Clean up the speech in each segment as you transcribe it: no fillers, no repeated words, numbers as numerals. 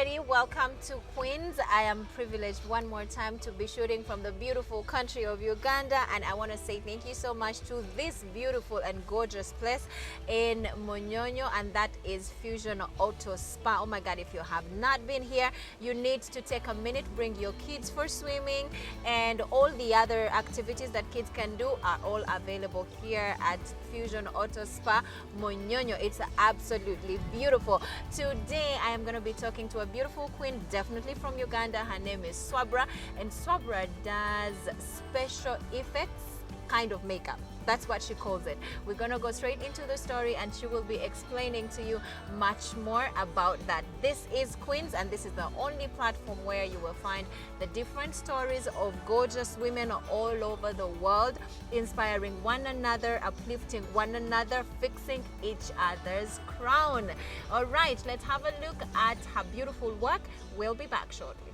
everybody, welcome to Queens. I am privileged one more time to be shooting from the beautiful country of Uganda, and I want to say thank you so much to this beautiful and gorgeous place in Munyonyo, and that is Fusion Auto Spa. Oh my God, if you have not been here, you need to take a minute, bring your kids for swimming, and all the other activities that kids can do are all available here at Fusion Auto Spa Munyonyo. It's absolutely beautiful. Today I am going to be talking to a beautiful queen, definitely from Uganda. Her name is Swabrah, and Swabrah does special effects kind of makeup. That's what she calls it. We're gonna go straight into the story, and she will be explaining to you much more about that. This is Queens, and this is the only platform where you will find the different stories of gorgeous women all over the world, inspiring one another, uplifting one another, fixing each other's crown. All right, let's have a look at her beautiful work. We'll be back shortly.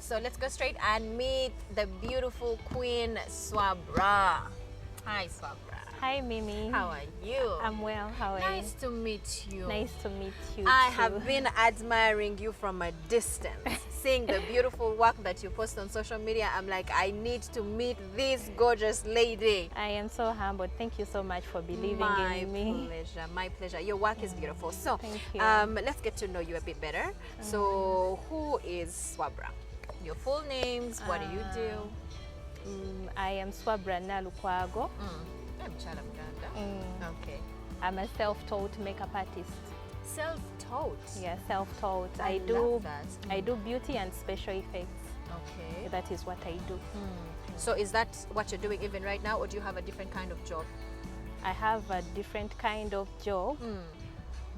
So let's go straight and meet the beautiful queen, Swabrah. Hi, Swabrah. Hi, Mimi. How are you? I'm well. How are you? Nice to meet you. Nice to meet you I too. have been admiring you from a distance. Seeing the beautiful work that you post on social media, I'm like, I need to meet this gorgeous lady. I am so humbled. Thank you so much for believing in me. My pleasure, my pleasure. Your work is beautiful. So, Thank you. let's get to know you a bit better. So, who is Swabrah? Your full names, what do you do? I am Swabrah Nalukwago. Okay. I'm a self-taught makeup artist. Self-taught? Yeah, self-taught. I love that. I do beauty and special effects. Okay. That is what I do. So is that what you're doing even right now, or do you have a different kind of job? I have a different kind of job,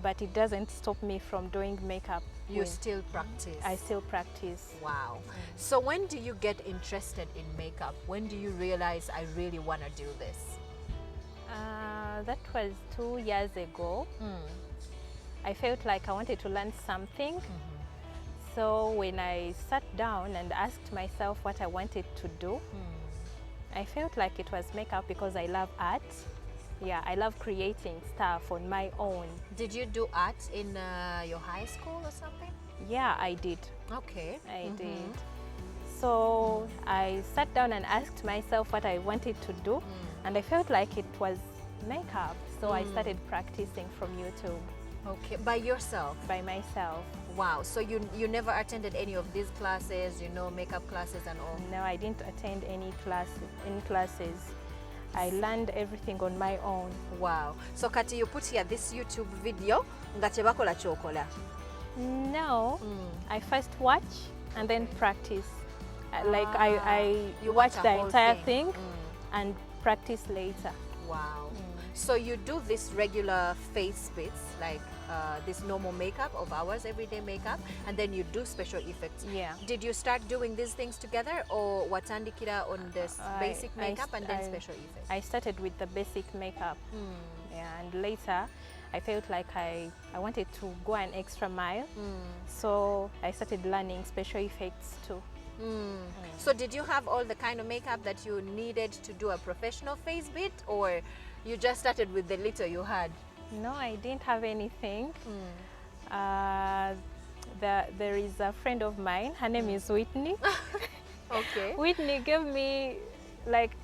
but it doesn't stop me from doing makeup. You still practice? I still practice. Wow. So when do you get interested in makeup? When do you realize I really want to do this? That was 2 years ago. I felt like I wanted to learn something. So when I sat down and asked myself what I wanted to do, I felt like it was makeup because I love art. Yeah, I love creating stuff on my own. Did you do art in your high school or something? Yeah, I did. Okay. I did. So I sat down and asked myself what I wanted to do, and I felt like it was makeup. So I started practicing from YouTube. Okay, by yourself? By myself. Wow, so you never attended any of these classes, you know, makeup classes and all? No, I didn't attend any classes. I learned everything on my own. Wow. So Kati, you put here this YouTube video nga kyebakola kyokola? No, I first watch and then practice. Like You watch watch the whole entire thing and practice later. Wow. So you do this regular face bits, like this normal makeup of ours, everyday makeup, and then you do special effects. Yeah. Did you start doing these things together, or watandikira on this basic makeup and then special effects? I started with the basic makeup. Yeah, and later I felt like I wanted to go an extra mile. So I started learning special effects too. So did you have all the kind of makeup that you needed to do a professional face bit, or you just started with the little you had? No, I didn't have anything. There is a friend of mine, her name is Whitney. Okay. Whitney gave me, like,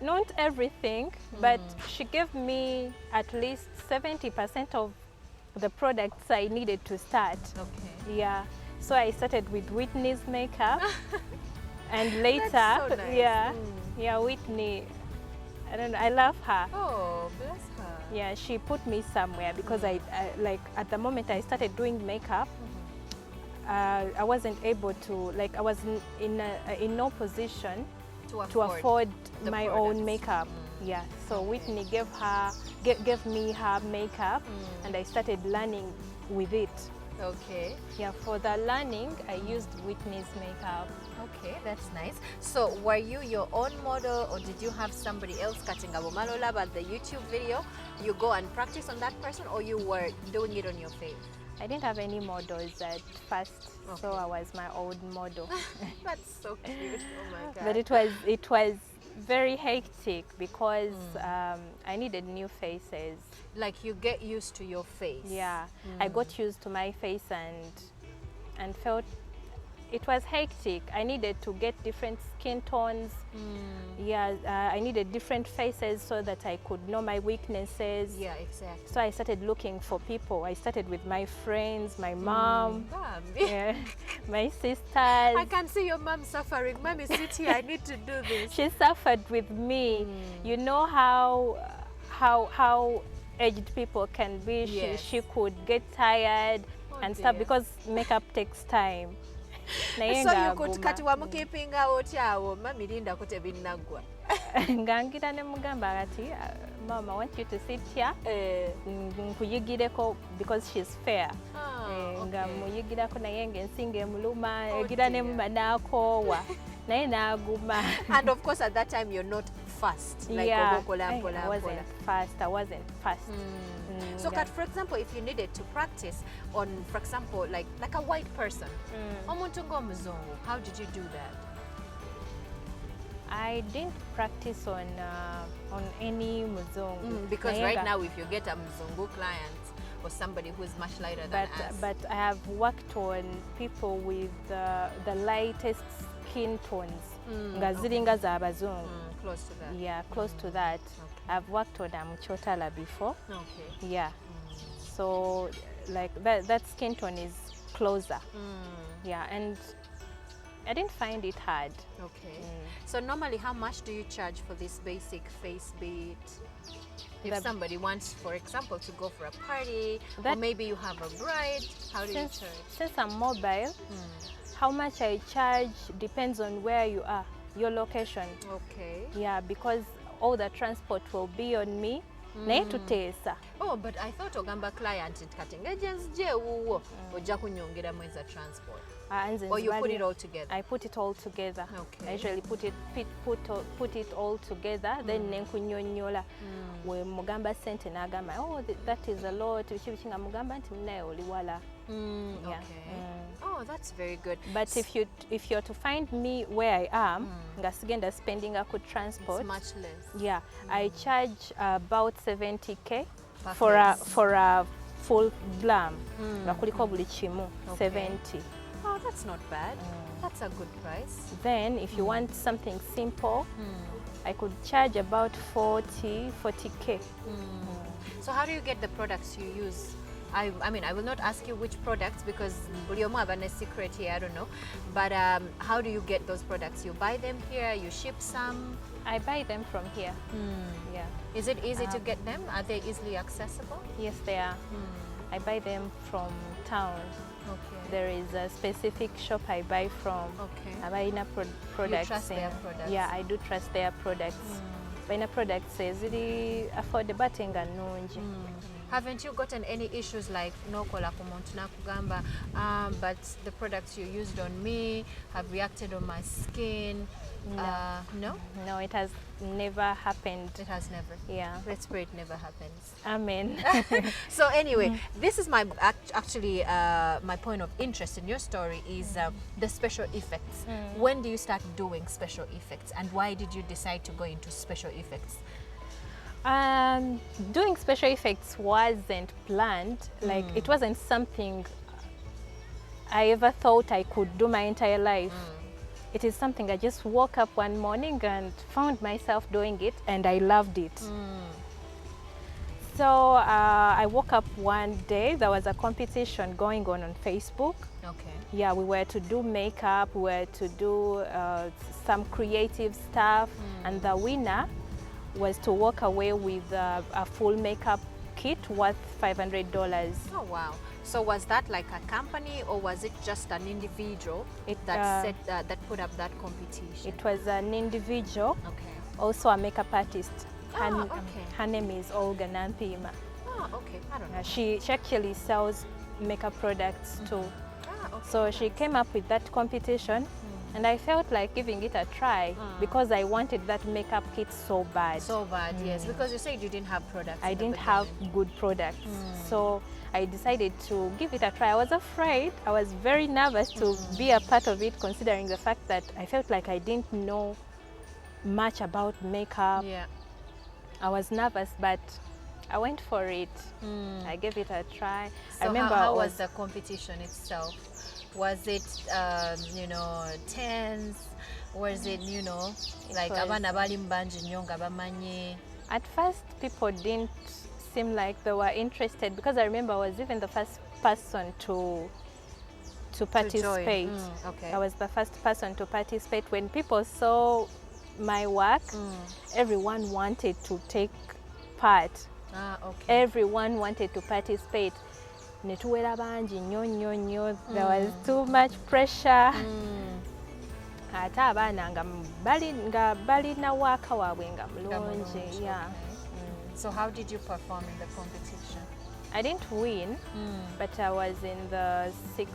not everything, but she gave me at least 70% of the products I needed to start. Okay. Yeah. So I started with Whitney's makeup, and later, That's so nice. yeah, Whitney, I don't know, I love her. Oh, bless her. Yeah, she put me somewhere because I like at the moment I started doing makeup, I wasn't able to, like, I was in no position to afford my own makeup. Yeah, so Whitney gave me her makeup, and I started learning with it. Okay. Yeah, for the learning, I used Whitney's makeup. Okay, that's nice. So were you your own model, or did you have somebody else cutting a Malola about the YouTube video? You go and practice on that person, or you were doing it on your face? I didn't have any models at first, so I was my own model. That's so cute. Oh my God. But it was very hectic because I needed new faces. Like you get used to your face. Yeah, I got used to my face and felt it was hectic. I needed to get different skin tones. Yeah, I needed different faces so that I could know my weaknesses. Yeah, exactly. So I started looking for people. I started with my friends, my mom, yeah, my sisters. I can see your mom suffering. Mommy, sit here. I need to do this. She suffered with me. You know how aged people can be. Yes. She could get tired and stuff dear. because makeup takes time. So you could kati wamukipinga otyawo mami linda ko tebinnagwa. Ngangira ne mugamba ati mama, I want you to sit here nkuyigireko because she's fair. Nga muyigirako naye ngensinga emuluma egira ne manakoowa naye naguma. And of course at that time you're not fast. Like yeah, I wasn't fast. So for example, if you needed to practice on, for example, like a white person, omuntu ng'omuzungu, how did you do that? I didn't practice on any muzungu. Because right now if you get a muzungu client or somebody who is much lighter than us. But I have worked on people with the lightest skin tones. Nga ziringa za abazungu. Close to that. Yeah, close to that. Okay. I've worked on Mchotala before. Okay. Yeah. So like that skin tone is closer. Yeah, and I didn't find it hard. Okay. So normally how much do you charge for this basic face beat? If somebody wants, for example, to go for a party, or maybe you have a bride, how do you charge? Since I'm mobile, how much I charge depends on where you are, your location. Okay. Yeah, because all the transport will be on me. Oh, but I thought ogamba client cutting agents je wuwo ojja kunyongera mweza transport. Or you put it all together? I put it all together. Okay. I usually put it all together, then nenkunyonyola. We mugamba sente nagamba, oh, that is a lot. Uchibichinga mugamba nti mnaye oliwala. Okay. Oh, that's very good. But if you're to find me where I am, ngasigenda spending a good transport. It's much less. Yeah, I charge about 70K for a full glam. Ngakuliko buli chimu 70. Oh, that's not bad. That's a good price. Then if you want something simple, I could charge about 40K. So how do you get the products you use? I mean, I will not ask you which products because buliomo have a secret here, I don't know. But how do you get those products? You buy them here, you ship some? I buy them from here. Yeah. Is it easy to get them? Are they easily accessible? Yes, they are. I buy them from town. Okay. There is a specific shop I buy from. Okay. I buy in products. You trust their products? Yeah, I do trust their products. Buying products says really affordable tenga nungi. Haven't you gotten any issues like nokola kumuntu nakugamba but the products you used on me have reacted on my skin? No? No, it has never happened. It has never? Yeah. Let's pray it never happens. Amen. So anyway, this is my actually my point of interest in your story is the special effects. When do you start doing special effects and why did you decide to go into special effects? Doing special effects wasn't planned. Like it wasn't something I ever thought I could do my entire life. It is something I just woke up one morning and found myself doing it and I loved it. So I woke up one day, there was a competition going on Facebook. Okay. Yeah, we were to do makeup, we were to do some creative stuff, and the winner was to walk away with a full makeup kit worth $500. Oh wow. So was that like a company or was it just an individual that put up that competition? It was an individual, also a makeup artist. Her name is Olga Nanthima. Oh, okay. I don't know. She actually sells makeup products too. Ah, okay, So she nice. came up with that competition, and I felt like giving it a try because I wanted that makeup kit so bad. So bad, yes, because you said you didn't have products. I in the didn't have beginning. good products. So I decided to give it a try. I was afraid. I was very nervous to be a part of it, considering the fact that I felt like I didn't know much about makeup. Yeah. I was nervous, but I went for it. I gave it a try. So I remember how I was the competition itself? Was it, you know, tens? Was it, you know, like was- abana bali mbanji nnyo nga bamanyi? At first, people didn't seem like they were interested because I remember I was even the first person to participate. Okay. I was the first person to participate. When people saw my work, everyone wanted to take part. Ah, okay. Everyone wanted to participate. Netuwera bangi nnyo nnyo nnyo. There was too much pressure. Ate abaana nga balina waaka waabwe nga mulungi. Yeah. So how did you perform in the competition? I didn't win, but I was in the six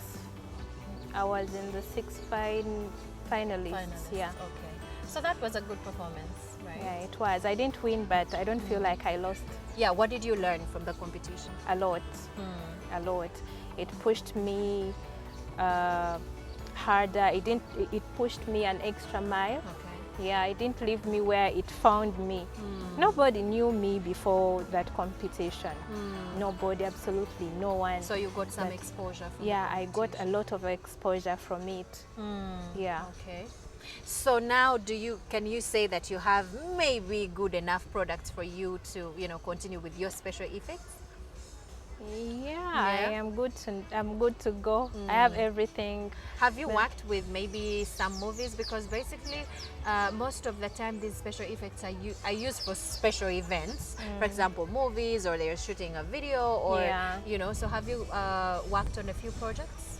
finalists. Yeah. Okay. So that was a good performance, right? Yeah, it was. I didn't win, but I don't feel like I lost Yeah, what did you learn from the competition? a lot. A lot. It pushed me harder. It pushed me an extra mile. Okay. Yeah, it didn't leave me where it found me. Nobody knew me before that competition. Nobody, absolutely no one. So you got some But exposure from yeah, the I got a lot of exposure from it. Yeah. Okay. So now can you say that you have maybe good enough products for you to, you know, continue with your special effects? Yeah, I'm good to go. I have everything. Have you worked with maybe some movies? Because basically, most of the time these special effects are used for special events. For example, movies, or they're shooting a video, or you know. So have you worked on a few projects?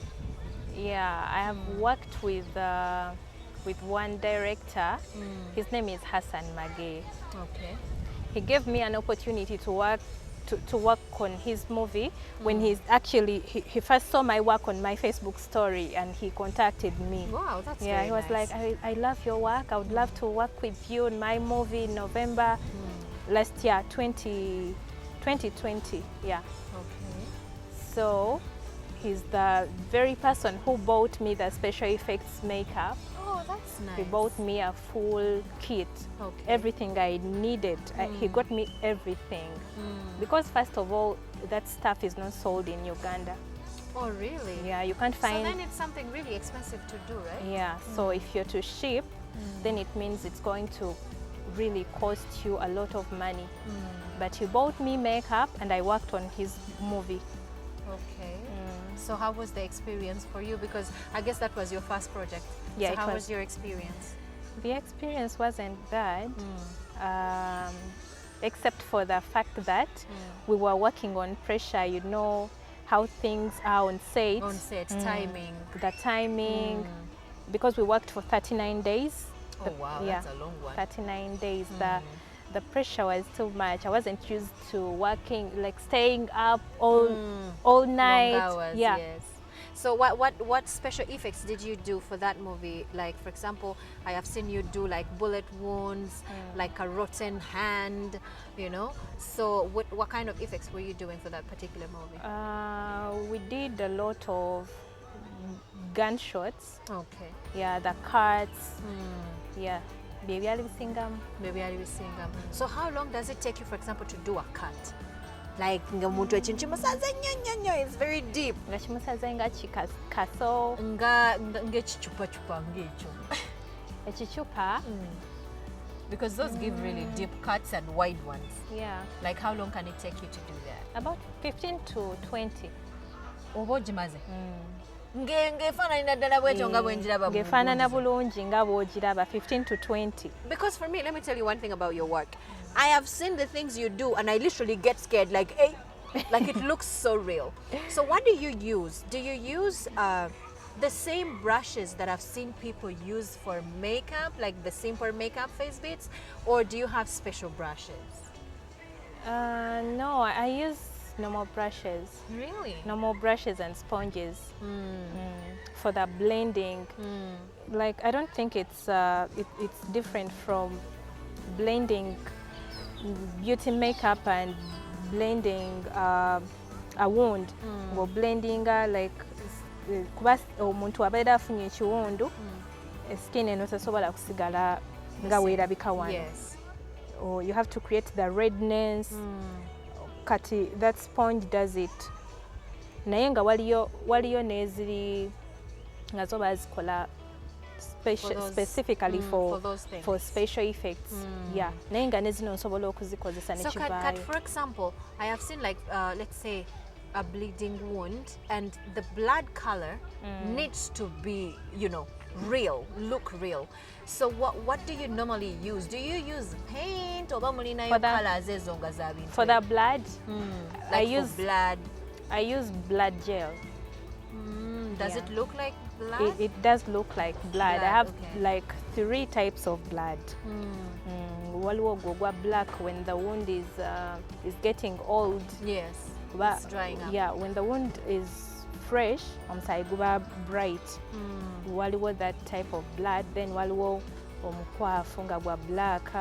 Yeah, I have worked with one director. His name is Hassan Mage. Okay. He gave me an opportunity to work on his movie when he first saw my work on my Facebook story, and he contacted me. Wow, that's Yeah, very he was nice. like, I love your work. I would love to work with you in my movie in November last year, 2020. Yeah. Okay. So he's the very person who bought me the special effects makeup. Oh, that's nice. He bought me a full kit, Okay. everything I needed. He got me everything. Because first of all, that stuff is not sold in Uganda. Oh, really? Yeah, you can't So find. then it's something really expensive to do, right? Yeah, so if you're to ship, then it means it's going to really cost you a lot of money. But he bought me makeup, and I worked on his movie. Okay. So how was the experience for you? Because I guess that was your first project. Yeah, so it how was. was your experience? The experience wasn't bad, except for the fact that we were working on pressure. You know how things are on set. On set, timing. The timing, because we worked for 39 days. Oh, wow, yeah, that's a long one. 39 days. The pressure was too much. I wasn't used to working, like staying up all night. Long hours, yeah. yes. So what special effects did you do for that movie? Like, for example, I have seen you do like bullet wounds, like a rotten hand, you know. So what kind of effects were you doing for that particular movie? We did a lot of gunshots. Okay. Yeah, the cuts. Yeah. Maybe I will sing them. So how long does it take you, for example, to do a cut? Like it's very deep. Nga kimusaze nga kikaso. Ngechichupa ngecho. Ekichupa. Because those give really deep cuts and wide ones. Yeah. Like how long can it take you to do that? About 15 to 20. Obojimaze. Ngefanana ddala bwetyo nga bwenjiraba mu Ngefanana bulungi nga bw'ogiraba 15 to 20. Because for me, let me tell you one thing about your work. I have seen the things you do and I literally get scared, like, hey, like it looks so real. So what do you use? Do you use the same brushes that I've seen people use for makeup, like the simple makeup face beads, or do you have special brushes? No, I use normal brushes. Really? Normal brushes and sponges for the blending. Like, I don't think it's different from blending beauty makeup and blending a wound. Or blending like kuba omuntu abeera afunye ekiwundu skin eno tesobola kusigala nga weerabika wano. Yes. Or you have to create the redness. Kati that sponge does it. Naye nga waliyo neziri nga zo bazikola specifically for special effects. Yeah. Naye nga nezino nsobola okuzikozesa ne kivaayo. So for example, I have seen like let's say a bleeding wound and the blood color needs to be, you know, real, look real. So what do you normally use? Do you use paint or colors? For the blood, like I use blood gel. Does it look like blood? It does look like blood. I have like 3 types of blood. Waliwo gwa black when the wound is getting old. Yes, it's drying up. Yeah, when the wound is fresh, guba bright. Waliwo that type of blood. Then waliwo omukwafu nga gwa black.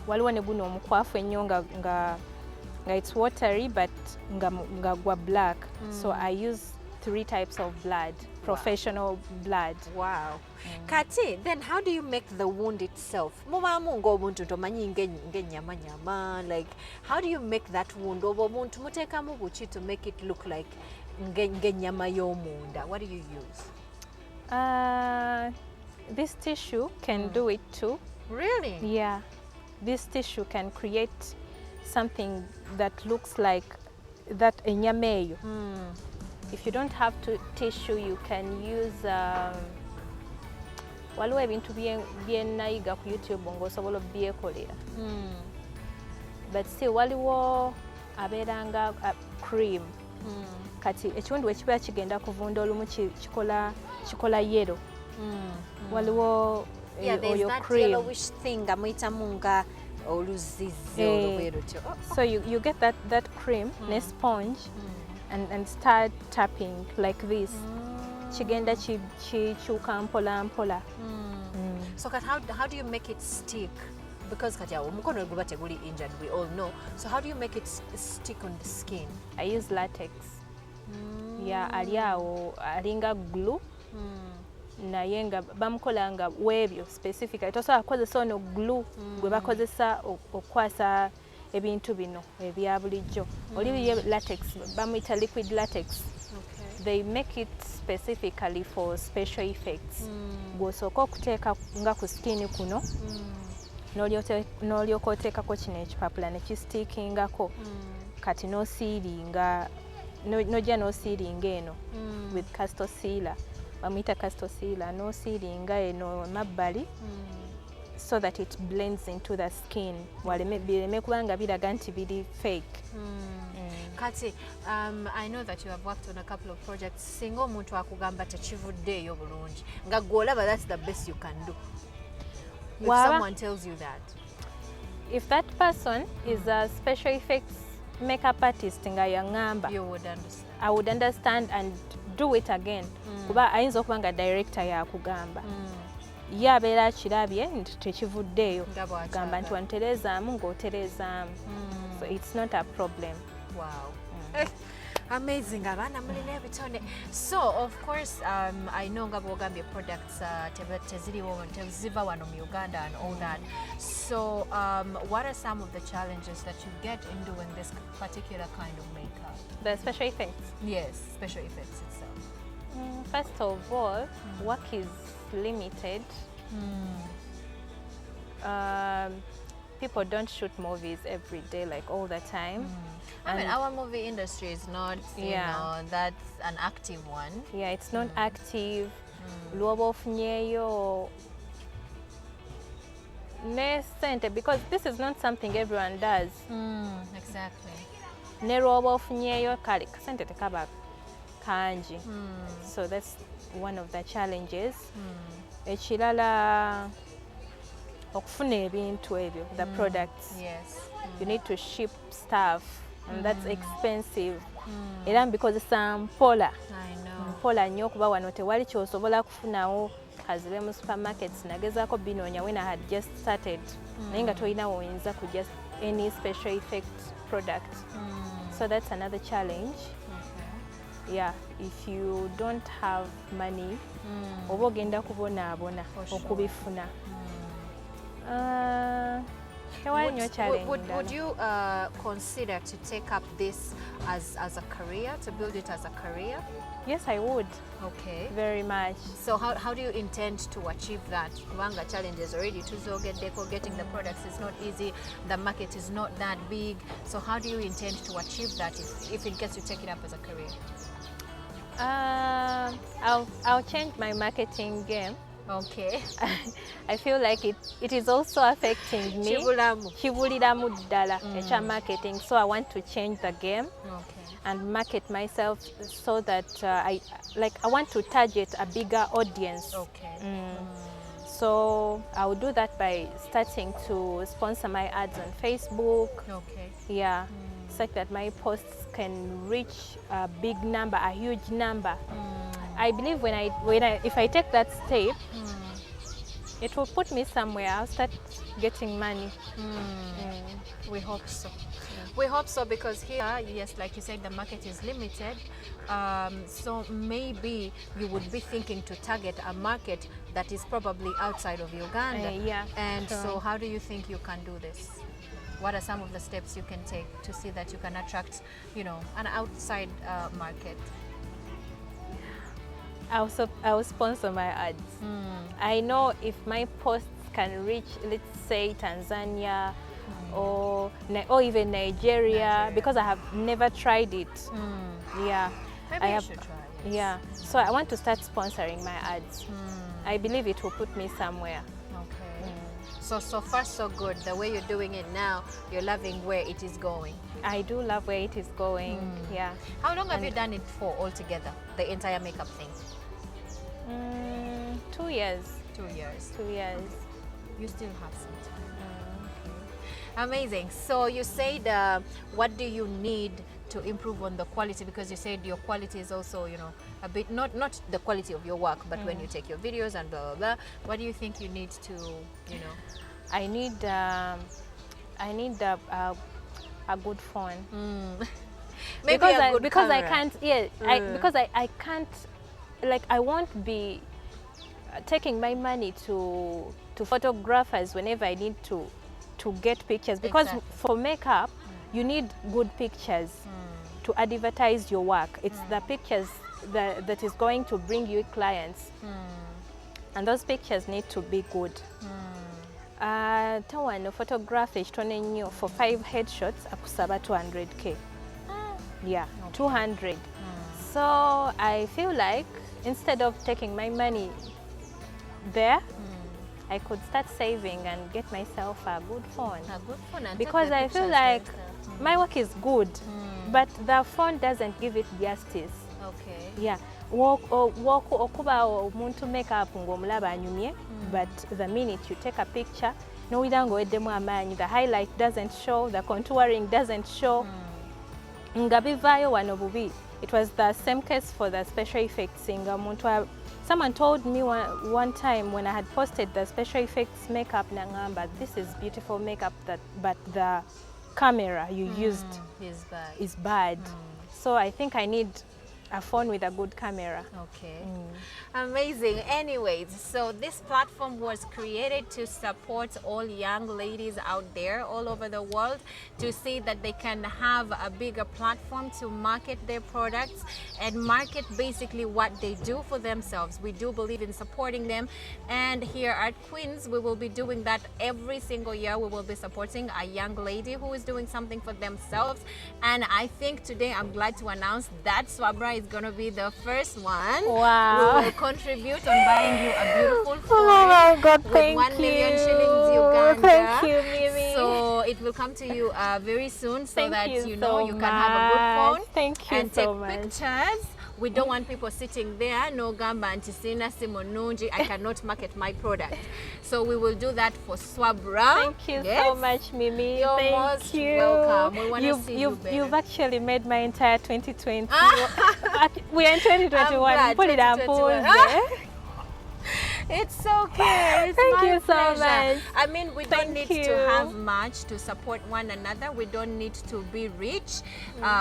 Waliwo ne guno omukwafu ennyo nga it's watery but nga gwa black. So I use 3 types of blood, professional blood. Wow. Kati, then how do you make the wound itself? Like, how do you make that wound? To make it look like what do you use? This tissue can do it too. Really? Yeah. This tissue can create something that looks like that enyameyo. If you don't have tissue, you can use waliwo ebintu byenayiga ku YouTube ng'osobola obyekolera. But still waliwo abeeranga cream. Kati ekiwundu ekibeera kigenda kuvunda olumu kikola yellow. Waliwo there's that cream. Yellowish thing amuyitamu so you get that cream ne sponge and start tapping like this. Kigenda kikyuka mpola mpola. So how do you make it stick? Because omukono guba teguli injured, we all know. So how do you make it stick on the skin? I use latex. Yeah, aliawo alinga glue. Naye nga bamukola nga webyo specifically tosobola kukozesa ono glue gwe bakozesa okukwasa ebintu bino ebya bulijjo. Oli latex bamuyita liquid latex. They make it specifically for special effects. Gw'osooka okuteeka nga ku skin kuno n'olyoka oteekako kino ekipapula ne kistiikingako. Kati n'osiiringa n'ojja n'osiiringa eno with castor sealer. Bamuyita castor sealer. N'osiiringa eno mabbali so that it blends into the skin. Bireme kubanga biraga nti biri fake. Kati, I know that you have worked on a couple of projects. Singa omuntu akugamba tekivuddeeyo bulungi nga gw'olaba that's the best you can do. If someone tells you that. If that person is a special effects makeup artist nga yangamba, you would understand. I would understand and do it again. Kuba ayinza okuba nga director yakugamba. Ye abeera kirabye nti tekivuddeeyo. Gamba nti wantereezaamu ng'otereezaamu. So it's not a problem. Wow. Amazing. So of course I know nga bwogambye products teziva wano mu Uganda and all that. So what are some of the challenges that you get in doing this particular kind of makeup? The special effects? Yes, special effects itself. First of all, work is limited. People don't shoot movies every day, like all the time. I mean, our movie industry is not, you know, that's an active one. Yeah, it's not active. Lwoba ofunyeyo ne sente, because this is not something everyone does. Exactly. Ne lwoba ofunyeyo kale kasente tekaba kangi. So that's one of the challenges. Ekirala okufuna ebintu ebyo, the products. Yes. You need to ship stuff. and that's expensive. Era bikozesa mpola. I know. Mpola nnyo kuba wano tewali kyosobola kufunawo kazibe mu supermarkets nagezaako binoonya when I had just started. Naye nga tolina woyinza kujja any special effect product. So that's another challenge. Yeah, if you don't have money, oba ogenda kubonaabona okubifuna. Would you consider to take up this as a career, to build it as a career? Yes, I would. Okay. Very much. So how do you intend to achieve that? Kubanga challenges already getting the products is not easy, the market is not that big. So how do you intend to achieve that if in case you take it up as a career? I'll change my marketing game. Okay. I feel like it is also affecting me. Kibuliramu ddala ekya marketing. So I want to change the game. Okay. And market myself so that I want to target a bigger audience. Okay. So I will do that by starting to sponsor my ads on Facebook. Okay. Yeah, such that my posts can reach a big number, a huge number. I believe if I take that step, it will put me somewhere. I'll start getting money. We hope so. We hope so, because here, yes, like you said, the market is limited. So maybe you would be thinking to target a market that is probably outside of Uganda. Yeah. And so how do you think you can do this? What are some of the steps you can take to see that you can attract, an outside market? I'll sponsor my ads. I know if my posts can reach, let's say, Tanzania, or even Nigeria, because I have never tried it. Yeah, Maybe you should try it. Yeah, so I want to start sponsoring my ads. I believe it will put me somewhere. Okay. So far so good. The way you're doing it now, you're loving where it is going. I do love where it is going. Yeah. How long have you done it for altogether? The entire makeup thing? 2 years. 2 years. 2 years. You still have some time. Amazing. So you said, what do you need to improve on the quality? Because you said your quality is also, a bit, not the quality of your work, but when you take your videos and blah, blah, blah. What do you think you need to, I need a good phone. Maybe because a good because camera. I can't, because I can't, I won't be taking my money to photographers whenever I need to get pictures, because for makeup you need good pictures to advertise your work. It's the pictures that is going to bring you clients, and those pictures need to be good. Tawano photography ekitone nnyo for 5 headshots akusaba 200k. Yeah, 200. So I feel like instead of taking my money there, I could start saving and get myself a good phone. A good phone, and because I feel like my work is good, but the phone doesn't give it justice. Okay. Yeah. Okuba omuntu makeup ng'omulaba anyumye, but the minute you take a picture, n'owulira ng'oweddemu amaanyi, the highlight doesn't show, the contouring doesn't show. Nga bivaayo wano bubi. It was the same case for the special effects. Someone told me one time when I had posted the special effects makeup, nangamba, this is beautiful makeup, but the camera you used is bad. So I think I need a phone with a good camera. Okay. Amazing. Anyways, so this platform was created to support all young ladies out there all over the world to see that they can have a bigger platform to market their products and market basically what they do for themselves. We do believe in supporting them, and here at Queens we will be doing that every single year. We will be supporting a young lady who is doing something for themselves, and I think today I'm glad to announce that Swabrah is going to be the first one. Wow. We will contribute on buying you a beautiful phone. Oh my God, with thank 1 you. million shillings Uganda. Thank you, Mimi. So it will come to you very soon, so Thank that you you so can have a good phone. Thank you and so take much. pictures we don't want people sitting there no gamba anti sina simonunji, I cannot market my product. So we will do that for Swabrah. Thank you so much, Mimi. You're Thank most you. welcome. We want to see you better. You've actually made my entire 2020. We are in 2021. Put it on pause. It's okay. It's Thank my you so pleasure. much. I mean, we don't Thank need to you. have much to support one another. We don't need to be rich.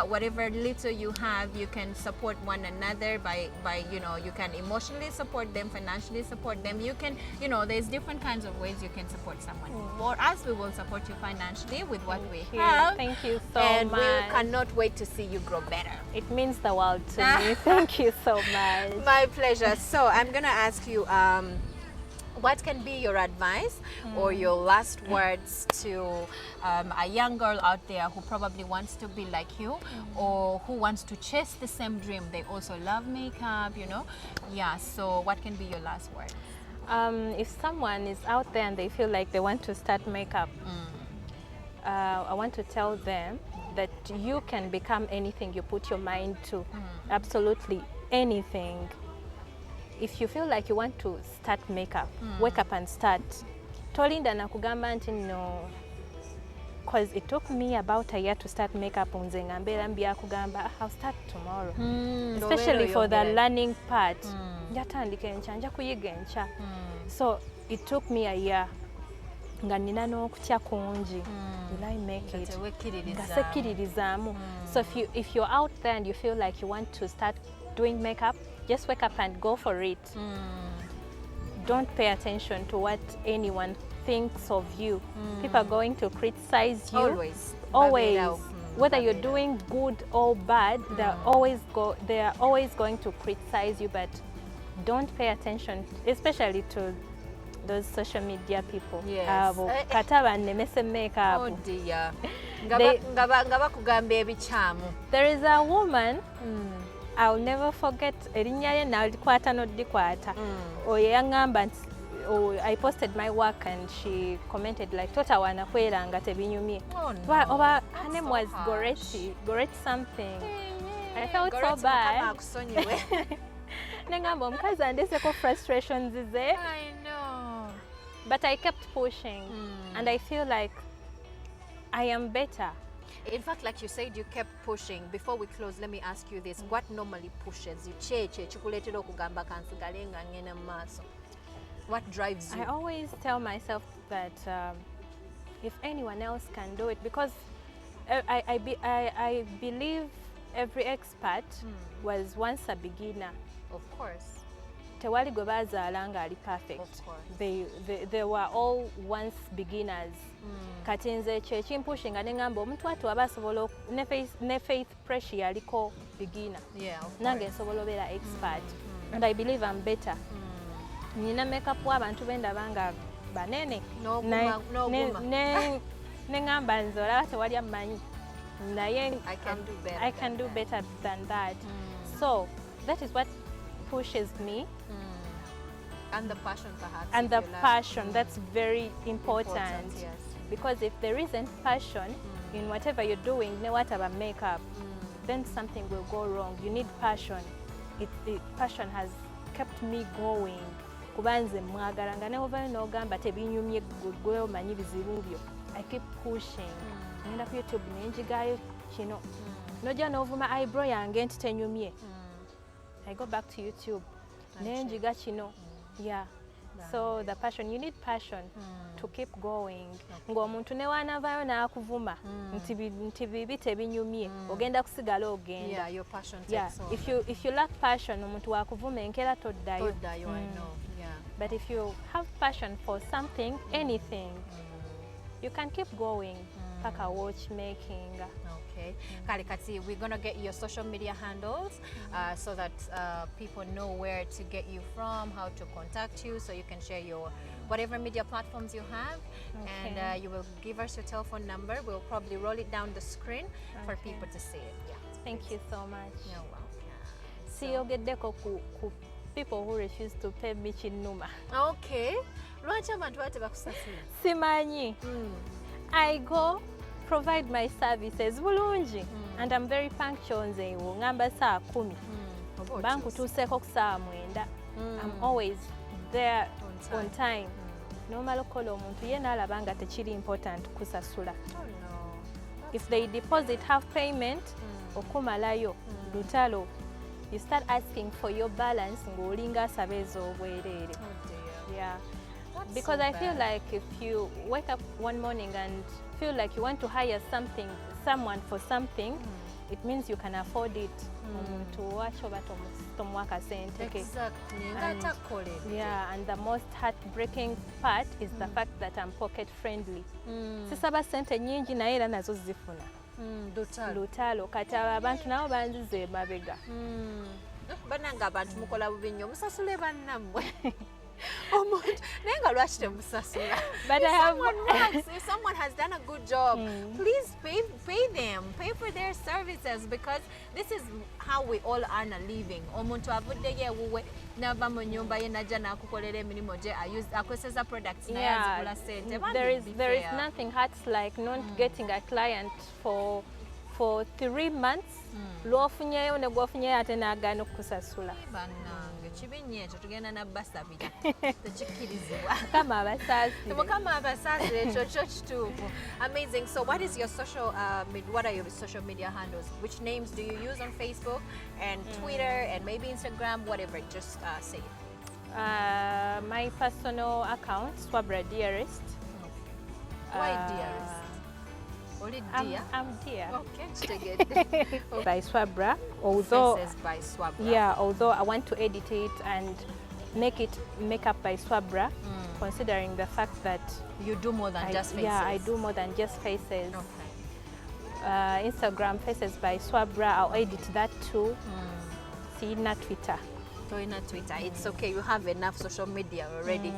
Whatever little you have, you can support one another by you know, you can emotionally support them, financially support them. You can, you know, there's different kinds of ways you can support someone. For us, we will support you financially with what we have. Thank you so and much. we cannot wait to see you grow better. It means the world to me. Thank you so much. My pleasure. So I'm gonna ask you, what can be your advice or your last words to a young girl out there who probably wants to be like you or who wants to chase the same dream? They also love makeup, you know. Yeah, so what can be your last word? If someone is out there and they feel like they want to start makeup, I want to tell them that you can become anything you put your mind to. Absolutely anything. If you feel like you want to start makeup, wake up and start. Tolinda nakugamba nti no, because it took me about a year to start makeup. I'll start tomorrow. Especially for the learning part. So it took me a year. Will I make it? So if you're out there and you feel like you want to start doing makeup, just wake up and go for it. Don't pay attention to what anyone thinks of you. People are going to criticize you. Always. Whether you're doing good or bad, they are always going to criticize you, but don't pay attention, especially to those social media people. Yes. Makeup. Oh dear. There is a woman, I'll never forget, I posted my work and she commented like, Tota wana kweranga tebinyumye. Oh no. Her name was Goretti something. I felt so bad. Nengamba omukazi andeseko frustrations ze. I know. But I kept pushing and I feel like I am better. In fact, like you said, you kept pushing. Before we close, let me ask you this. What normally pushes you? What drives you? I always tell myself that if anyone else can do it, because I believe every expert was once a beginner. Of course. Tewali gwe bazaalanga ali perfect. Of course. They were all once beginners. Kati nze kyekimpushing nengamba omuntu ati waba asobola ne faith pressure yaliko beginner. Yeah, of course. Nange nsobola obeera expert. And I believe I'm better. Nina makeup w'abantu bendaba nga banene. Nengamba nze olaba tewali amanyi. Naye I can do better than that. So that is what pushes me. And the passion, perhaps. And the passion, that's very important. Yes. Because if there isn't passion in whatever you're doing, whatever makeup, then something will go wrong. You need passion. Passion has kept me going. Kubanze mwagaranga neova nogamba tebinyumye gwe omanyi bizibu byo. I keep pushing. Ngenda ku YouTube nenjigayo kino. Noja novuma eyebrow yange nti tenyumye. I go back to YouTube. Nenjiga kino. Yeah. So the passion, you need passion to keep going. Ng'omuntu ne wanavayo n'akuvuma nti bibi tebinyumye ogenda kusigala ogenda. Yeah, your passion takes over. If you lack passion, omuntu wakuvuma enkera toddayo. I know. Yeah. But if you have passion for something, anything, you can keep going. Paka watchmaking. Okay. Kalikati, we're going to get your social media handles so that people know where to get you from, how to contact you, so you can share your whatever media platforms you have. Okay. And you will give us your telephone number. We'll probably roll it down the screen for people to see it. Yeah. Thank you so much. You're welcome. See you get there ku people who refuse to pay me chinuma. Okay. Simanyi. I go provide my services bulungi and I'm very punctual nze ngamba saa 10 bankutuuseeko ku ssaawa 9. I'm always there on time. Nomala okukola omuntu ye n'alaba nga tekiri important kusasula. If they deposit half payment, okumalayo lutalo. You start asking for your balance ng'olinga asaba ez'obwereere. Yeah. Because I feel like if you wake up one morning and feel like you want to hire someone for something, it means you can afford it. Exactly. Yeah, and the most heartbreaking part is the fact that I'm pocket friendly. Sisaba sente nyingi naye era nazo zifuna. Lutalo kati abantu nabo banzize emabega. Bananga abantu mukola bubi nnyo musasule bannammwe. But if someone has done a good job, please pay them, pay for their services, because this is how we all earn a living. Omuntu avudde ye wuwe nava mu nyumba ye najja nakukolera emirimu gye akozesa products naye azigula sente. There is nothing hurts like not getting a client for 3 months. Lwofunyeyo ne gwofunyeyo ate n'agaana okukusasula. Kibinnye ekyo tugenda nabbasabira tekikkirizibwa. Mukama abasaasire ekyo kyo kituufu. Amazing. So what is your what are your social media handles? Which names do you use on Facebook and Twitter and maybe Instagram, whatever? Just say it. My personal account, Swabrah Dearest. Why Dearest? I'm dear. Okay, by Swabrah, although Faces by Swabrah. Yeah, although I want to edit it and make it makeup by Swabrah, considering the fact that you do more than just faces. Yeah, I do more than just faces. Okay. Instagram, Faces by Swabrah, I'll edit that too. See, not Twitter. Twitter. It's okay, you have enough social media already.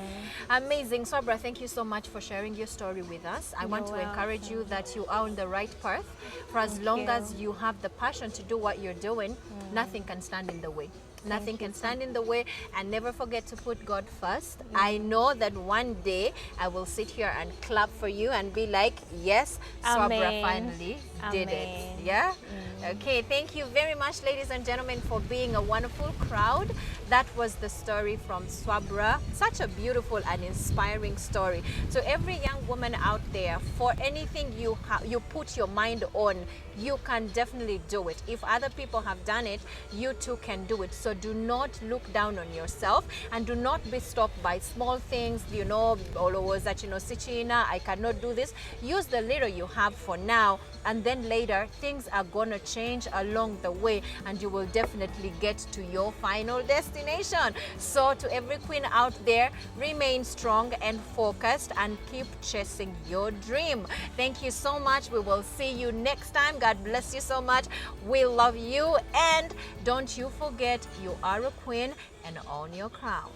Amazing. Swabrah, thank you so much for sharing your story with us. I want to encourage you that you are on the right path. For as long as you have the passion to do what you're doing, nothing can stand in the way. Nothing can stand in the way, and never forget to put God first. I know that one day I will sit here and clap for you and be like, yes, Swabrah finally did it. Yeah? Okay, thank you very much, ladies and gentlemen, for being a wonderful crowd. That was the story from Swabrah. Such a beautiful and inspiring story. So every young woman out there, for anything you put your mind on, you can definitely do it. If other people have done it, you too can do it. So do not look down on yourself, and do not be stopped by small things, always that, Sichina, I cannot do this. Use the little you have for now, and then later things are gonna change along the way, and you will definitely get to your final destination. So to every queen out there, remain strong and focused and keep chasing your dream. Thank you so much. We will see you next time. God bless you so much. We love you, and don't you forget, you are a queen and own your crown.